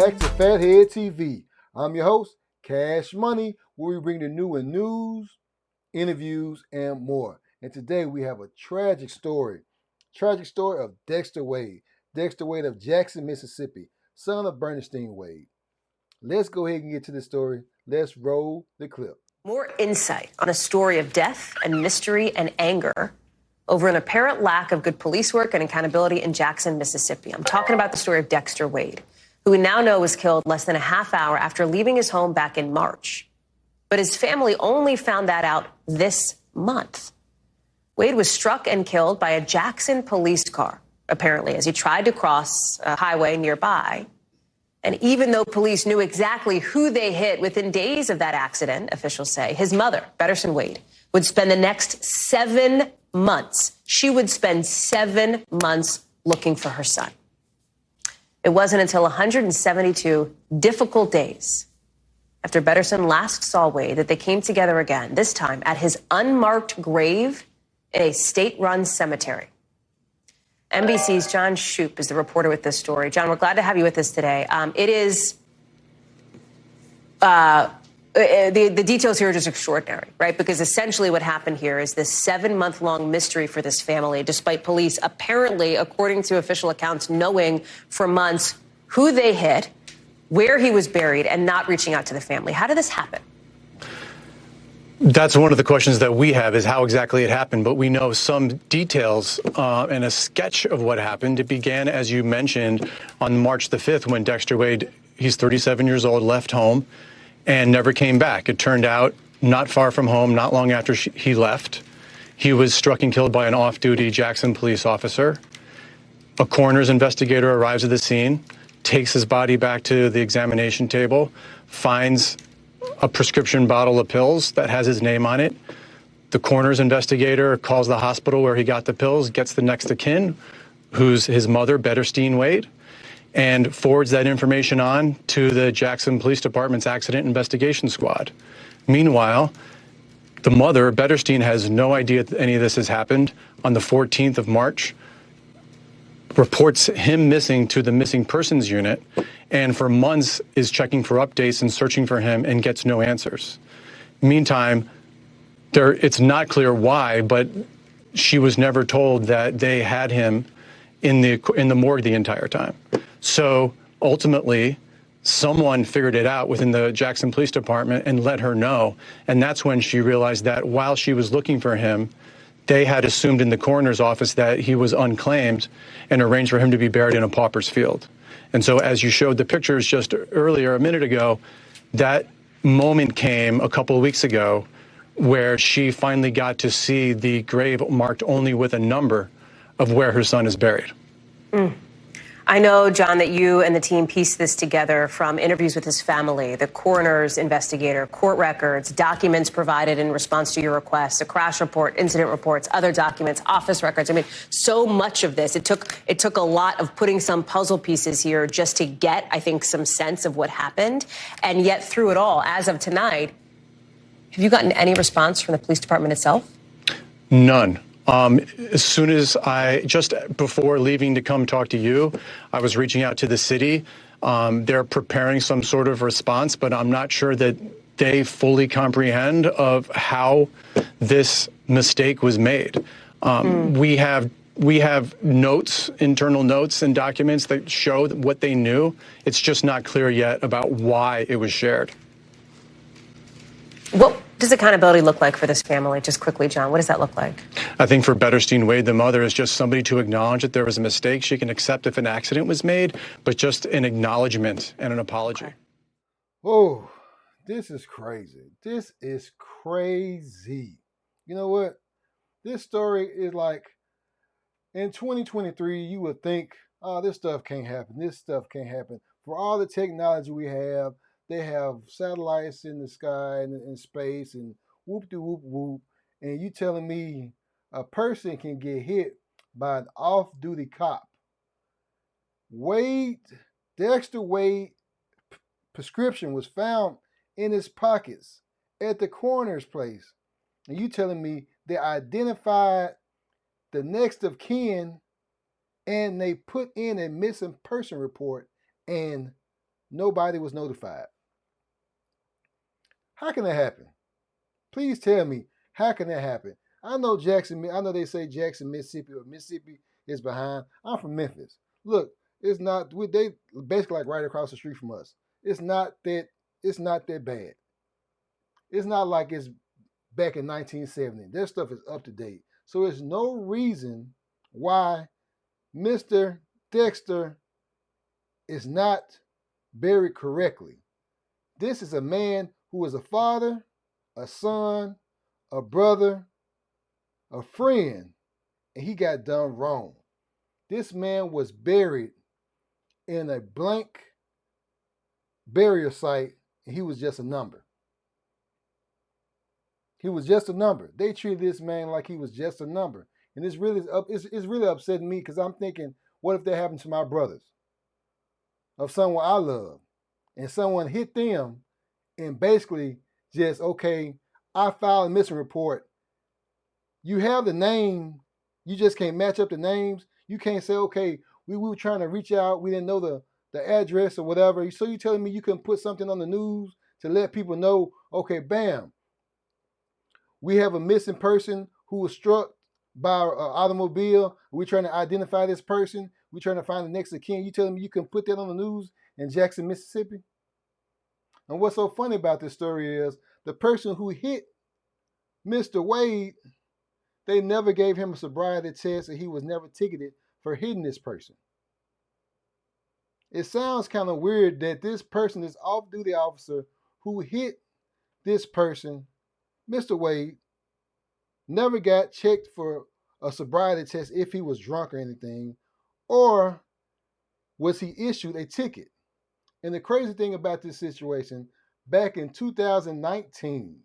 back to Fathead TV. I'm your host, Cash Money, where we bring the new in news, interviews, and more. And today we have a tragic story of Dexter Wade. Dexter Wade of Jackson, Mississippi, son of Bettersten Wade. Let's go ahead and get to the story. Let's roll the clip. More insight on a story of death and mystery and anger over an apparent lack of good police work and accountability in Jackson, Mississippi. I'm talking about the story of Dexter Wade, who we now know was killed less than a half hour after leaving his home back in March. But his family only found that out this month. Wade was struck and killed by a Jackson police car, apparently, as he tried to cross a highway nearby. And even though police knew exactly who they hit within days of that accident, officials say, his mother, Bettersten Wade, would spend the next 7 months. She would spend 7 months looking for her son. It wasn't until 172 difficult days after Bettersten last saw Wade that they came together again, this time at his unmarked grave in a state-run cemetery. NBC's John Shoup is the reporter with this story. John, we're glad to have you with us today. The details here are just extraordinary, right? Because essentially what happened here is this 7-month-long mystery for this family, despite police apparently, according to official accounts, knowing for months who they hit, where he was buried, and not reaching out to the family. How did this happen? That's one of the questions that we have, is how exactly it happened. But we know some details and a sketch of what happened. It began, as you mentioned, on March the 5th when Dexter Wade, he's 37 years old, left home and never came back. It turned out not far from home, not long after he left, he was struck and killed by an off-duty Jackson police officer. A coroner's investigator arrives at the scene, takes his body back to the examination table, finds a prescription bottle of pills that has his name on it. The coroner's investigator calls the hospital where he got the pills, gets the next of kin, who's his mother, Bettersten Wade, and forwards that information on to the Jackson Police Department's Accident Investigation Squad. Meanwhile, the mother, Bettersten, has no idea that any of this has happened. On the 14th of March, reports him missing to the missing persons unit, and for months is checking for updates and searching for him and gets no answers. Meantime, it's not clear why, but she was never told that they had him in the morgue the entire time. So ultimately, someone figured it out within the Jackson Police Department and let her know, and that's when she realized that while she was looking for him, they had assumed in the coroner's office that he was unclaimed and arranged for him to be buried in a pauper's field. And so as you showed the pictures just earlier, a minute ago, that moment came a couple of weeks ago where she finally got to see the grave marked only with a number of where her son is buried. I know, John, that you and the team pieced this together from interviews with his family, the coroner's investigator, court records, documents provided in response to your request, a crash report, incident reports, other documents, office records. I mean, so much of this. It took a lot of putting some puzzle pieces here just to get, I think, some sense of what happened. And yet through it all, as of tonight, have you gotten any response from the police department itself? None. As soon as just before leaving to come talk to you, I was reaching out to the city. They're preparing some sort of response, but I'm not sure that they fully comprehend of how this mistake was made. We have notes, internal notes and documents that show what they knew. It's just not clear yet about why it was shared. What does accountability look like for this family? Just quickly, John, what does that look like? I think for Bettersten Wade, the mother, is just somebody to acknowledge that there was a mistake. She can accept if an accident was made, but just an acknowledgement and an apology. Okay. Oh, this is crazy. This is crazy. You know what? This story is like, in 2023, you would think, oh, this stuff can't happen. This stuff can't happen. For all the technology we have, they have satellites in the sky and in space and whoop-de-whoop-whoop. And you telling me a person can get hit by an off-duty cop. Dexter Wade prescription was found in his pockets at the coroner's place. And you telling me they identified the next of kin and they put in a missing person report, and Nobody was notified. How can that happen? Please tell me, how can that happen? I know they say Jackson, Mississippi, or Mississippi is behind. I'm from Memphis. Look, it's not, they basically like right across the street from us. It's not that bad. It's not like it's back in 1970. Their stuff is up to date. So there's no reason why Mr. Dexter is not buried correctly. This is a man who is a father, a son, a brother, a friend, and he got done wrong. This man was buried in a blank burial site, and he was just a number. He was just a number. They treated this man like he was just a number. And it's really upsetting me because I'm thinking, what if that happened to my brothers? Of someone I love. And someone hit them and basically just, okay, I filed a missing report. You have the name, you just can't match up the names. You can't say, okay, we were trying to reach out, we didn't know the address or whatever. So you telling me you can put something on the news to let people know, okay, bam, we have a missing person who was struck by an automobile. We're trying to identify this person. We're trying to find the next of kin. You telling me you can put that on the news in Jackson, Mississippi? And what's so funny about this story is the person who hit Mr. Wade, they never gave him a sobriety test, and he was never ticketed for hitting this person. It sounds kind of weird that this person, this off-duty officer who hit this person, Mr. Wade, never got checked for a sobriety test if he was drunk or anything, or was he issued a ticket. And the crazy thing about this situation, back in 2019,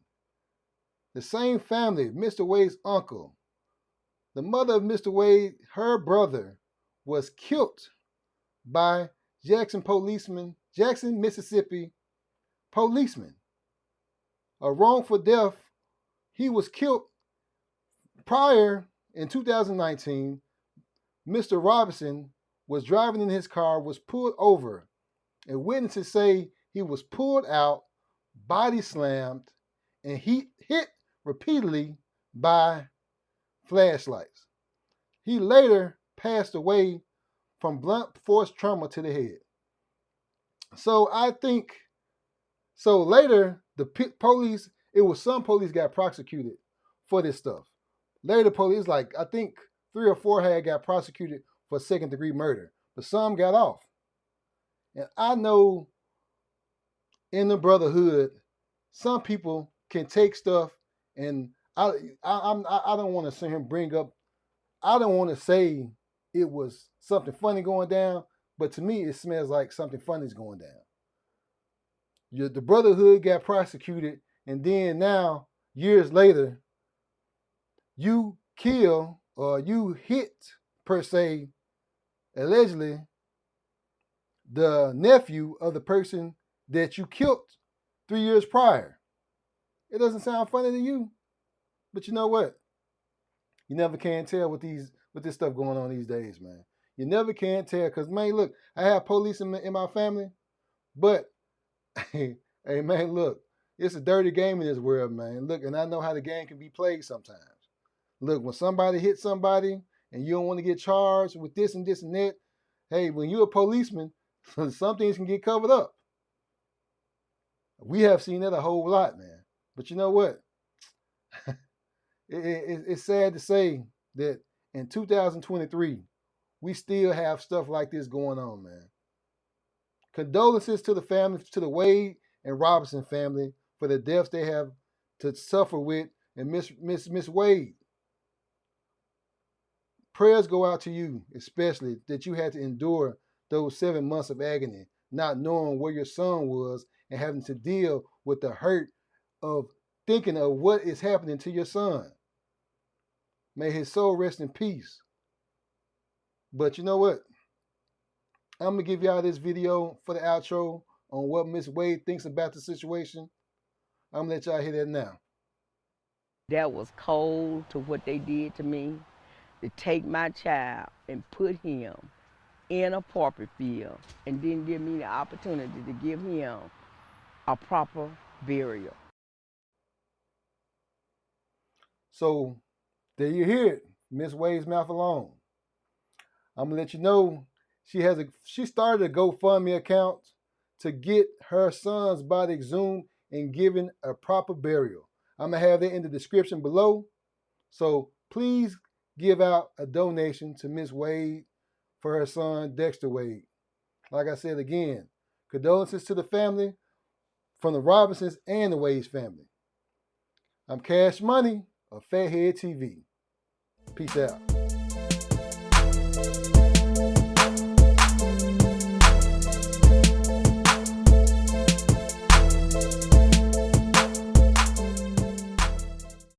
the same family, Mr. Wade's uncle, the mother of Mr. Wade, her brother, was killed by Jackson, Mississippi policemen. A wrongful death. He was killed prior in 2019. Mr. Robinson was driving in his car, was pulled over, and witnesses say he was pulled out, body slammed, and he hit repeatedly by flashlights. He later passed away from blunt force trauma to the head. So I think, so later the police, it was some police got prosecuted for this stuff. Later police, like I think 3 or 4 had got prosecuted for second-degree murder, but some got off. And I know in the brotherhood, some people can take stuff, and I don't want to see him bring up. I don't want to say it was something funny going down, but to me, it smells like something funny is going down. The brotherhood got prosecuted, and then now, years later, you kill or you hit, per se, allegedly, the nephew of the person that you killed 3 years prior. It doesn't sound funny to you, but you know what? You never can tell with this stuff going on these days, man. You never can tell, because, man, look, I have police in my family, but, hey, man, look, it's a dirty game in this world, man. Look, and I know how the game can be played sometimes. Look, when somebody hits somebody and you don't want to get charged with this and that, hey, when you're a policeman, some things can get covered up. We have seen that a whole lot, man. But you know what? It's sad to say that in 2023, we still have stuff like this going on, man. Condolences to the family, to the Wade and Robinson family for the deaths they have to suffer with, and Miss Wade. Prayers go out to you, especially that you had to endure those 7 months of agony, not knowing where your son was and having to deal with the hurt of thinking of what is happening to your son. May his soul rest in peace. But you know what? I'm going to give y'all this video for the outro on what Miss Wade thinks about the situation. I'm going to let y'all hear that now. That was cold to what they did to me, to take my child and put him in a poppy field and didn't give me the opportunity to give him a proper burial. So there you hear it, Miss Wade's mouth alone. I'm gonna let you know she started a GoFundMe account to get her son's body exhumed and given a proper burial. I'm gonna have that in the description below. So please give out a donation to Miss Wade for her son Dexter Wade. Like I said again, condolences to the family from the Robinsons and the Wade's family. I'm Cash Money of Fathead TV. Peace out.